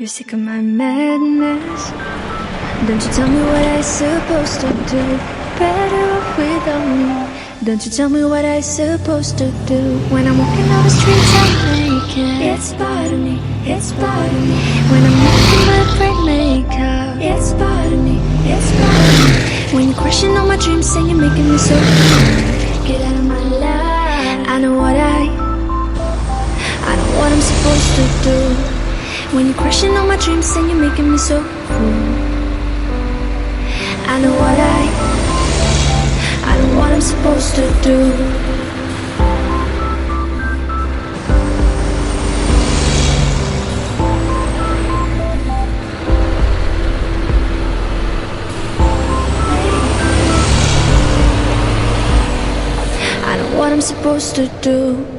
You're sick of my madness. Don't you tell me what I'm supposed to do. Better off without me. Don't you tell me what I'm supposed to do. When I'm walking down the streets I'm naked. It's part of me, it's part of me. When I'm making my friend makeup. It's part of me, it's part of me. When you're crushing on my dreams and you're making me so cool. Get out of my life. I know what I'm supposed to do. When you're crushing on my dreams and you're making me so cool. I know what I'm supposed to do. I know what I'm supposed to do.